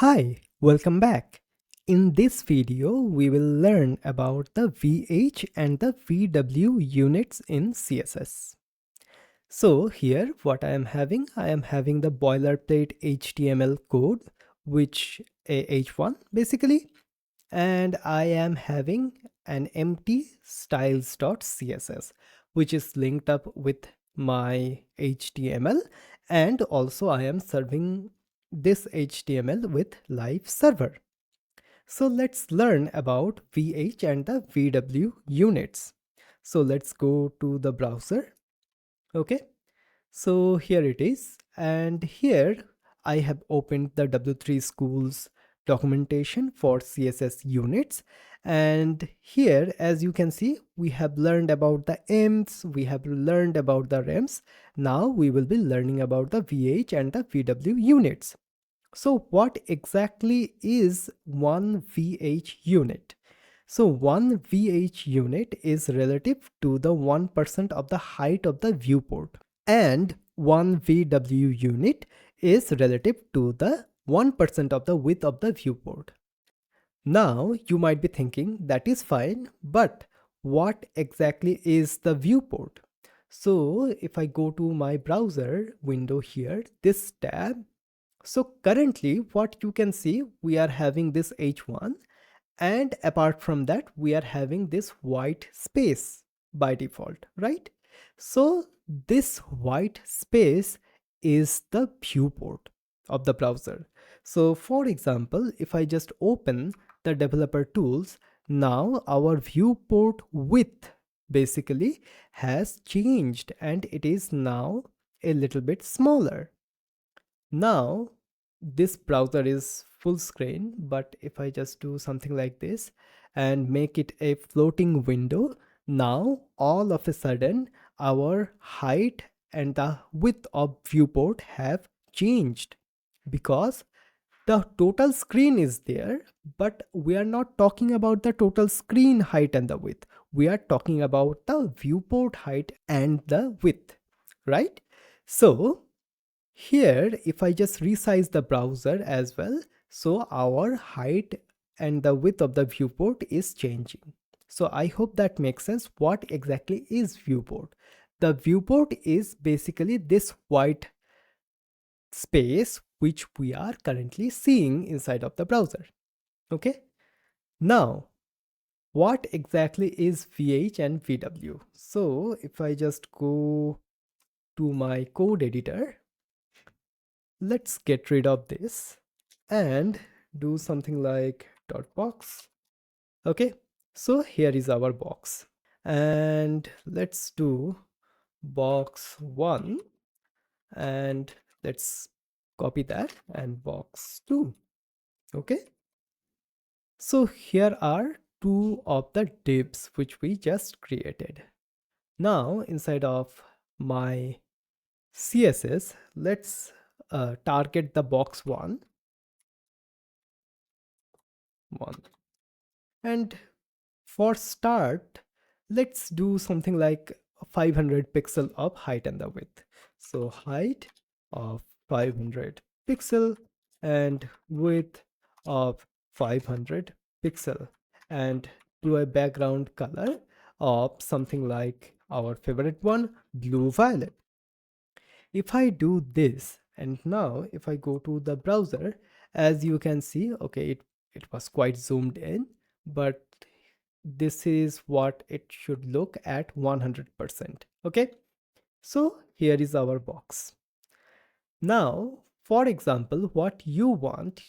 Hi, welcome back. In this video, we will learn about the VH and the VW units in CSS. So here what I am having the boilerplate HTML code, which H1 basically, and I am having an empty styles.css, which is linked up with my HTML, and also I am serving this HTML with live server. So let's learn about VH and the VW units. So let's go to the browser. Okay, so here it is, and here I have opened the W3 schools documentation for CSS units, and here as you can see we have learned about the emps, we have learned about the rems. Now we will be learning about the VH and the VW units. So what exactly is one VH unit? So one VH unit is relative to the 1% of the height of the viewport, and one VW unit is relative to the 1% of the width of the viewport. Now you might be thinking that is fine, but what exactly is the viewport? So if I go to my browser window here, this tab, so currently what you can see, we are having this H1, and apart from that we are having this white space by default, right? So this white space is the viewport of the browser. So for example, if I just open the developer tools, now our viewport width basically has changed and it is now a little bit smaller. Now this browser is full screen, but if I just do something like this and make it a floating window, now all of a sudden our height and the width of viewport have changed, because the total screen is there, but we are not talking about the total screen height and the width. We are talking about the viewport height and the width, right? So here, if I just resize the browser as well, so our height and the width of the viewport is changing. So I hope that makes sense. What exactly is viewport? The viewport is basically this white space which we are currently seeing inside of the browser. Okay. Now, what exactly is VH and VW? So if I just go to my code editor, let's get rid of this and do something like dot box. Okay, so here is our box, and let's do box 1, and let's copy that, and box 2. Okay, so here are two of the divs which we just created. Now inside of my CSS, let's target the box 1, and for start, let's do something like 500 pixel of height and the width. So height of 500 pixel and width of 500 pixel, and do a background color of something like our favorite one, blue violet. If I do this, and now if I go to the browser, as you can see, okay, it was quite zoomed in, but this is what it should look at 100%. Okay, so here is our box. Now for example, what you want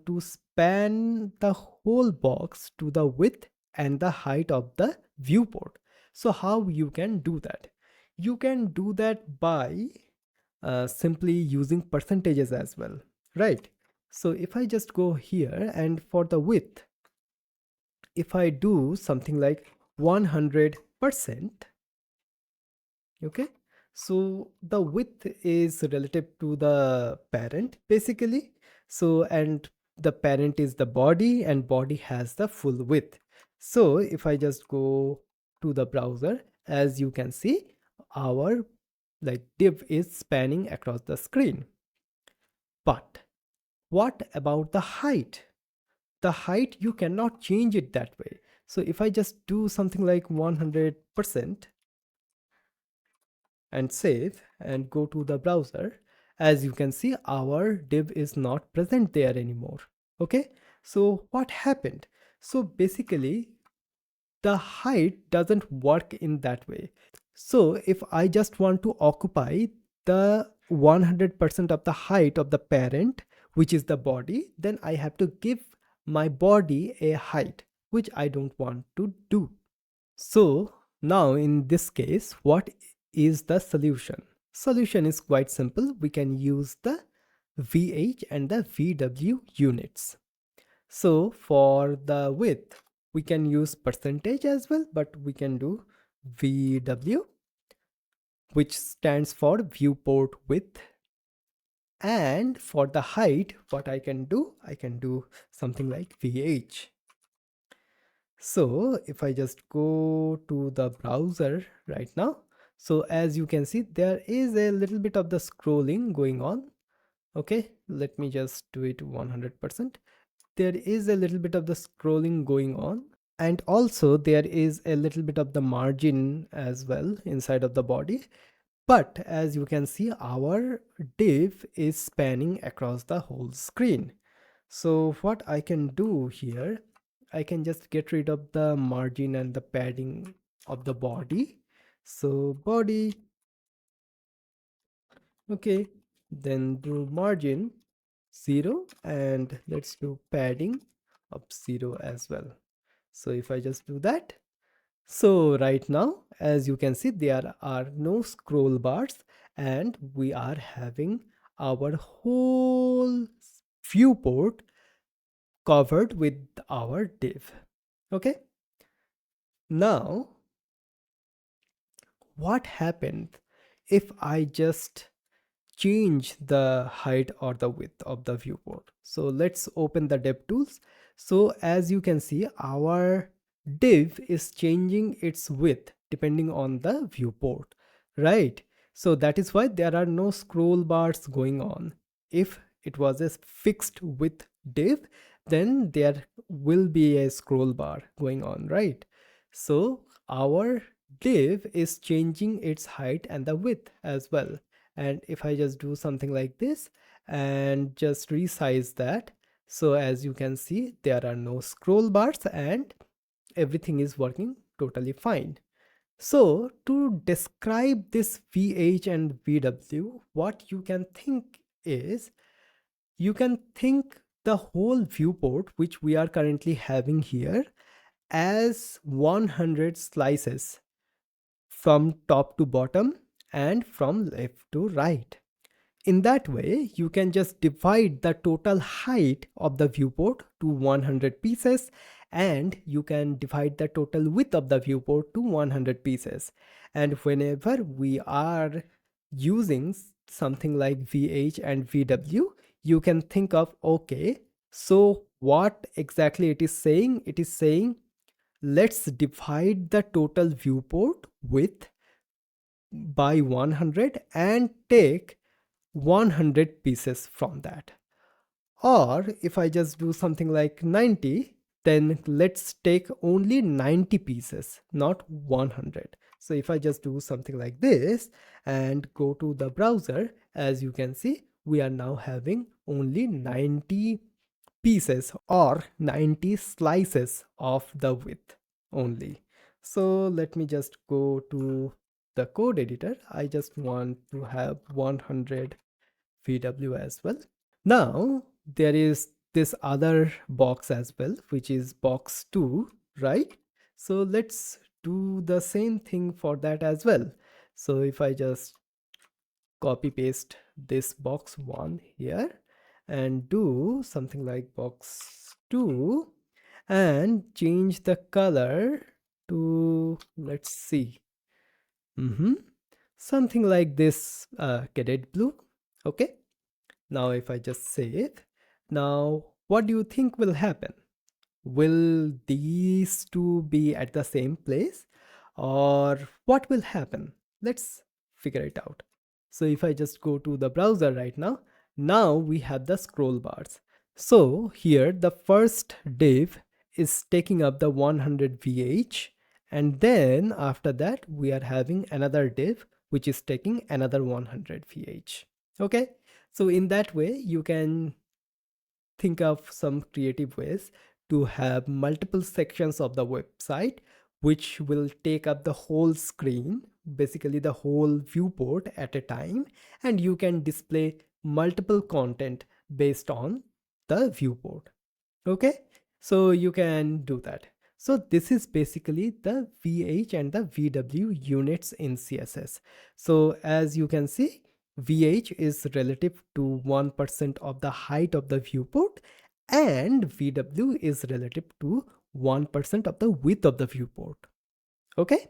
to span the whole box to the width and the height of the viewport. So how you can do that? You can do that by simply using percentages as well, right? So if I just go here, and for the width, if I do something like 100%, okay, so the width is relative to the parent basically. So, and the parent is the body, and body has the full width. So if I just go to the browser, as you can see, our like div is spanning across the screen. But what about the height? The height, you cannot change it that way. So if I just do something like 100% and save and go to the browser, as you can see, our div is not present there anymore. Okay, so what happened? So basically, the height doesn't work in that way. So if I just want to occupy the 100% of the height of the parent, which is the body, then I have to give my body a height, which I don't want to do. So now in this case, what is the solution? Solution is quite simple. We can use the VH and the VW units. So for the width, we can use percentage as well, but we can do VW, which stands for viewport width. And for the height, what I can do something like VH. So if I just go to the browser right now, so as you can see, there is a little bit of the scrolling going on. Okay, let me just do it 100%. There is a little bit of the scrolling going on, and also there is a little bit of the margin as well inside of the body. But as you can see, our div is spanning across the whole screen. So what I can do here, I can just get rid of the margin and the padding of the body. So body, okay, then do margin 0, and let's do padding of 0 as well. So if I just do that, so right now, as you can see, there are no scroll bars, and we are having our whole viewport covered with our div. Okay, now what happened if I just change the height or the width of the viewport? So let's open the DevTools. So as you can see, our div is changing its width depending on the viewport, right? So that is why there are no scroll bars going on. If it was a fixed width div, then there will be a scroll bar going on, right? So our div is changing its height and the width as well. And if I just do something like this and just resize that, so as you can see, there are no scroll bars and everything is working totally fine. So to describe this VH and VW, what you can think is, you can think the whole viewport which we are currently having here as 100 slices from top to bottom and from left to right. In that way, you can just divide the total height of the viewport to 100 pieces, and you can divide the total width of the viewport to 100 pieces. And whenever we are using something like VH and VW, you can think of, okay, so what exactly it is saying? It is saying, let's divide the total viewport width by 100 and take 100 pieces from that. Or if I just do something like 90, then let's take only 90 pieces, not 100. So if I just do something like this and go to the browser, as you can see, we are now having only 90 pieces or 90 slices of the width only. So let me just go to the code editor. I just want to have 100 VW as well. Now there is this other box as well, which is box 2, right? So let's do the same thing for that as well. So if I just copy paste this box 1 here and do something like box 2 and change the color to, let's see, something like this cadet blue. Okay, now if I just save, now what do you think will happen? Will these two be at the same place, or what will happen? Let's figure it out. So if I just go to the browser right now Now we have the scroll bars. So here the first div is taking up the 100 VH, and then after that we are having another div which is taking another 100 VH. Okay, so in that way you can think of some creative ways to have multiple sections of the website which will take up the whole screen, basically the whole viewport at a time, and you can display multiple content based on the viewport. Okay, so you can do that. So this is basically the VH and the VW units in CSS. So as you can see, VH is relative to 1% of the height of the viewport, and VW is relative to 1% of the width of the viewport. Okay,